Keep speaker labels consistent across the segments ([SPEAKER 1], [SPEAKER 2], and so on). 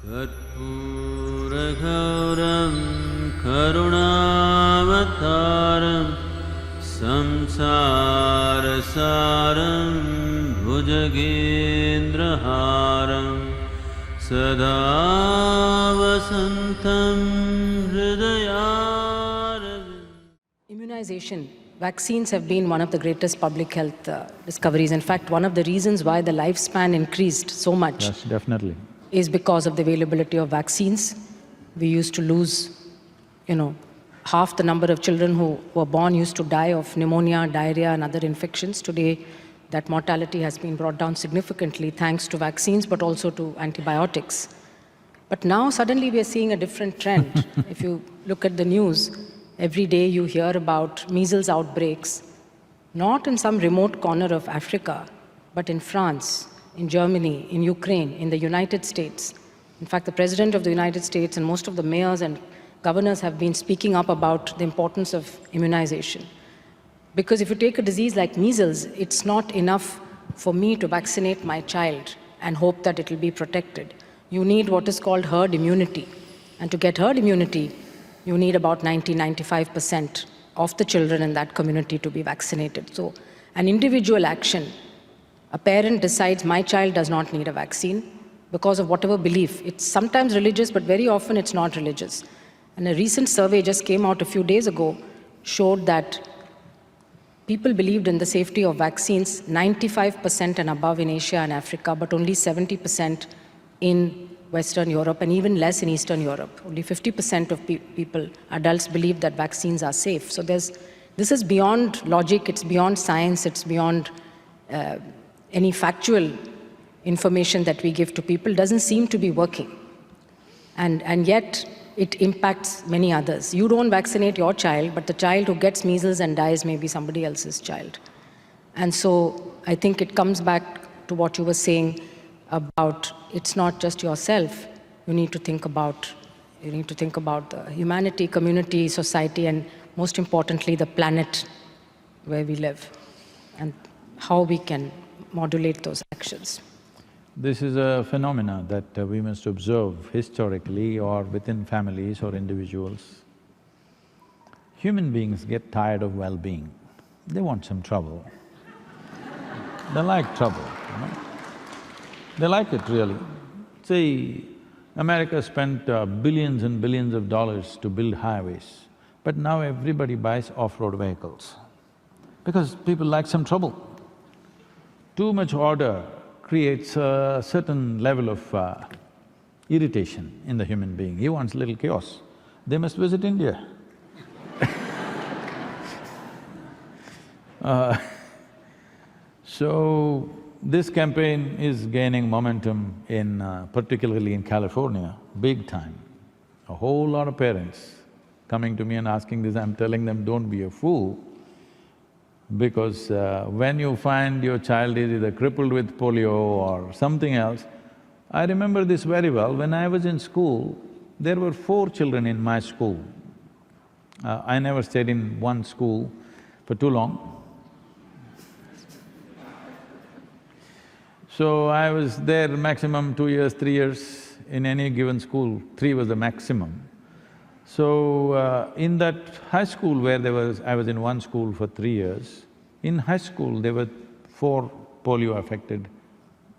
[SPEAKER 1] कर्पूरगौरं करुणावतारं संसारसारं भुजगेन्द्रहारं सदा वसन्तं हृदयारविन्दे.
[SPEAKER 2] Immunization. Vaccines have been one of the greatest public health discoveries. In fact, one of the reasons why the lifespan increased so much.
[SPEAKER 3] Yes, definitely.
[SPEAKER 2] Is because of the availability of vaccines. We used to lose, half the number of children who were born used to die of pneumonia, diarrhea, and other infections. Today, that mortality has been brought down significantly thanks to vaccines, but also to antibiotics. But now, suddenly, we are seeing a different trend. If you look at the news, every day you hear about measles outbreaks, not in some remote corner of Africa, but in France, in Germany, in Ukraine, in the United States. In fact, the President of the United States and most of the mayors and governors have been speaking up about the importance of immunization. Because if you take a disease like measles, it's not enough for me to vaccinate my child and hope that it will be protected. You need what is called herd immunity. And to get herd immunity, you need about 90–95% of the children in that community to be vaccinated. So an individual action. A parent decides my child does not need a vaccine because of whatever belief. It's sometimes religious, but very often it's not religious. And a recent survey just came out a few days ago showed that people believed in the safety of vaccines 95% and above in Asia and Africa, but only 70% in Western Europe and even less in Eastern Europe. Only 50% of people, adults, believe that vaccines are safe. So this is beyond logic, it's beyond science, it's beyond any factual information that we give to people. Doesn't seem to be working. And yet, it impacts many others. You don't vaccinate your child, but the child who gets measles and dies may be somebody else's child. And so I think it comes back to what you were saying about it's not just yourself. You need to think about the humanity, community, society, and most importantly, the planet where we live, and how we can modulate those actions.
[SPEAKER 3] This is a phenomena that we must observe historically or within families or individuals. Human beings get tired of well-being. They want some trouble. They like trouble, They like it really. See, America spent billions and billions of dollars to build highways, but now everybody buys off-road vehicles because people like some trouble. Too much order creates a certain level of irritation in the human being. He wants a little chaos. They must visit India. So, this campaign is gaining momentum particularly in California, big time. A whole lot of parents coming to me and asking this, I'm telling them, don't be a fool. Because when you find your child is either crippled with polio or something else, I remember this very well. When I was in school, there were 4 children in my school. I never stayed in one school for too long. So I was there maximum 2 years, 3 years in any given school, 3 was the maximum. So, in that high school where I was in one school for 3 years, in high school there were 4 polio-affected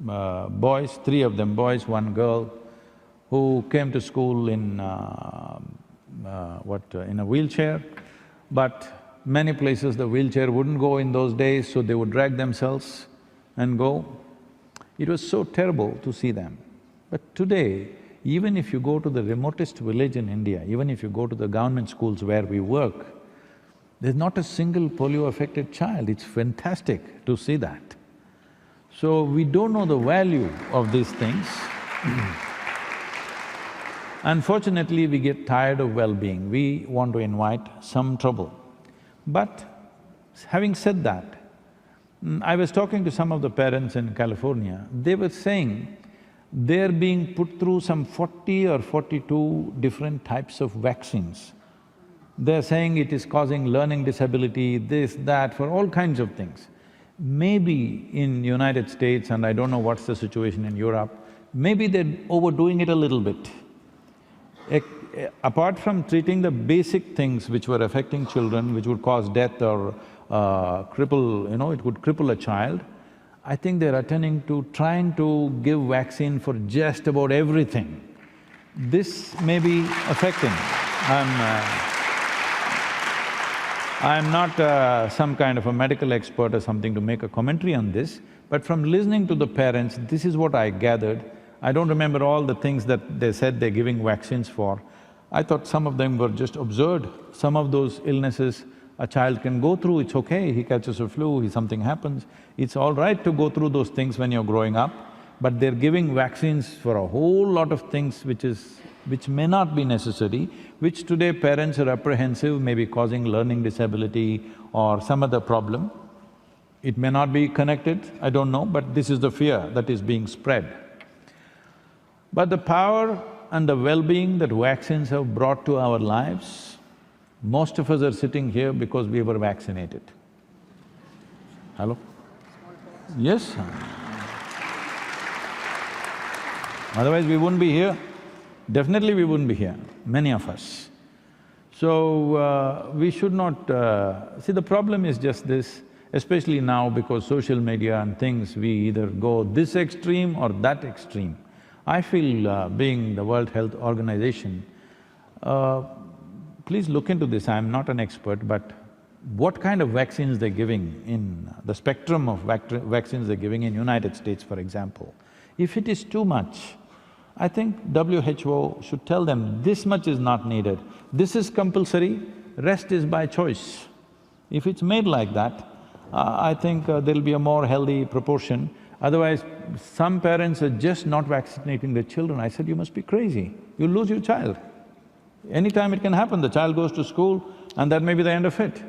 [SPEAKER 3] boys, 3 of them boys, 1 girl, who came to school in in a wheelchair, but many places the wheelchair wouldn't go in those days, so they would drag themselves and go. It was so terrible to see them. But today, even if you go to the remotest village in India, even if you go to the government schools where we work, there's not a single polio-affected child. It's fantastic to see that. So, we don't know the value of these things. Unfortunately, we get tired of well-being. We want to invite some trouble. But having said that, I was talking to some of the parents in California. They were saying they're being put through some 40 or 42 different types of vaccines. They're saying it is causing learning disability, this, that, for all kinds of things. Maybe in United States, and I don't know what's the situation in Europe, maybe they're overdoing it a little bit. Apart from treating the basic things which were affecting children, which would cause death or cripple, it would cripple a child, I think they're attending to trying to give vaccine for just about everything. This may be affecting. I'm not some kind of a medical expert or something to make a commentary on this, but from listening to the parents, this is what I gathered. I don't remember all the things that they said they're giving vaccines for. I thought some of them were just absurd. Some of those illnesses a child can go through, it's okay, he catches a flu, something happens. It's all right to go through those things when you're growing up, but they're giving vaccines for a whole lot of things which may not be necessary, which today parents are apprehensive, maybe causing learning disability or some other problem. It may not be connected, I don't know, but this is the fear that is being spread. But the power and the well-being that vaccines have brought to our lives, most of us are sitting here because we were vaccinated. Hello? Yes. Otherwise we wouldn't be here. Definitely we wouldn't be here, many of us. So, we should not… see, the problem is just this, especially now because social media and things, we either go this extreme or that extreme. I feel, being the World Health Organization, please look into this, I'm not an expert, but what kind of vaccines they're giving in… the spectrum of vaccines they're giving in United States, for example. If it is too much, I think WHO should tell them this much is not needed, this is compulsory, rest is by choice. If it's made like that, I think there'll be a more healthy proportion. Otherwise, some parents are just not vaccinating their children. I said, you must be crazy, you'll lose your child. Anytime it can happen, the child goes to school and that may be the end of it.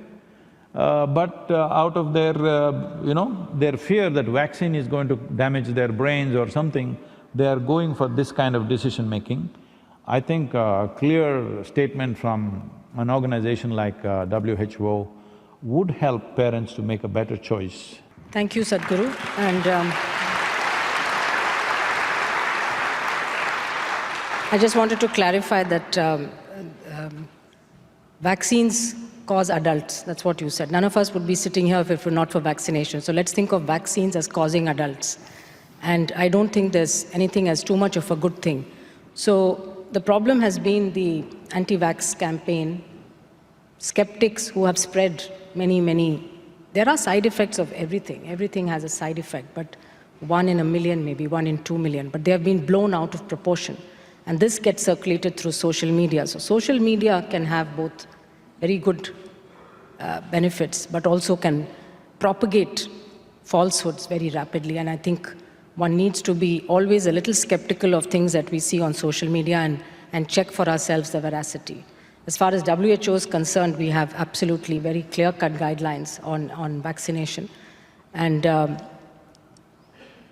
[SPEAKER 3] But out of their, their fear that vaccine is going to damage their brains or something, they are going for this kind of decision-making. I think a clear statement from an organization like WHO would help parents to make a better choice.
[SPEAKER 2] Thank you, Sadhguru. And I just wanted to clarify that vaccines cause adults, that's what you said. None of us would be sitting here if it were not for vaccination. So let's think of vaccines as causing adults. And I don't think there's anything as too much of a good thing. So the problem has been the anti-vax campaign, skeptics who have spread many… There are side effects of everything. Everything has a side effect, but 1 in a million, maybe 1 in 2 million, but they have been blown out of proportion. And this gets circulated through social media. So social media can have both very good benefits, but also can propagate falsehoods very rapidly. And I think one needs to be always a little skeptical of things that we see on social media and check for ourselves the veracity. As far as WHO is concerned, we have absolutely very clear-cut guidelines on vaccination. And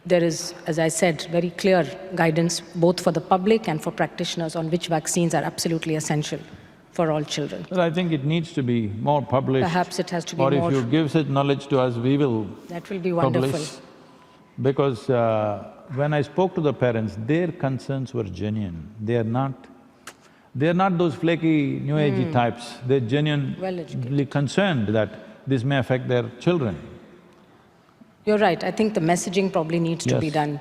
[SPEAKER 2] there is, as I said, very clear guidance both for the public and for practitioners on which vaccines are absolutely essential for all children.
[SPEAKER 3] But I think it needs to be more published.
[SPEAKER 2] Perhaps it has to be
[SPEAKER 3] more…
[SPEAKER 2] more…
[SPEAKER 3] Or if you give such knowledge to us, we will…
[SPEAKER 2] That will be wonderful.
[SPEAKER 3] Publish. Because when I spoke to the parents, their concerns were genuine. They're not those flaky, new agey types. They're genuinely concerned that this may affect their children.
[SPEAKER 2] You're right. I think the messaging probably needs to be done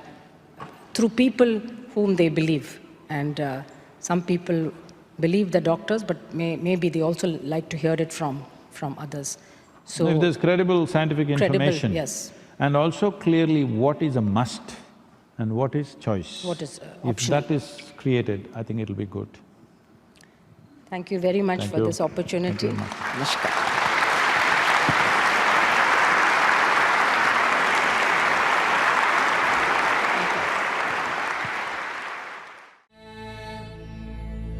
[SPEAKER 2] through people whom they believe. And some people believe the doctors, but maybe they also like to hear it from others. So
[SPEAKER 3] if there's credible scientific information…
[SPEAKER 2] yes.
[SPEAKER 3] And also clearly what is a must and what is choice.
[SPEAKER 2] What is optional.
[SPEAKER 3] If that is created, I think it'll be good.
[SPEAKER 2] Thank you very much for this opportunity.
[SPEAKER 3] Thank you very much.
[SPEAKER 2] Namaskar.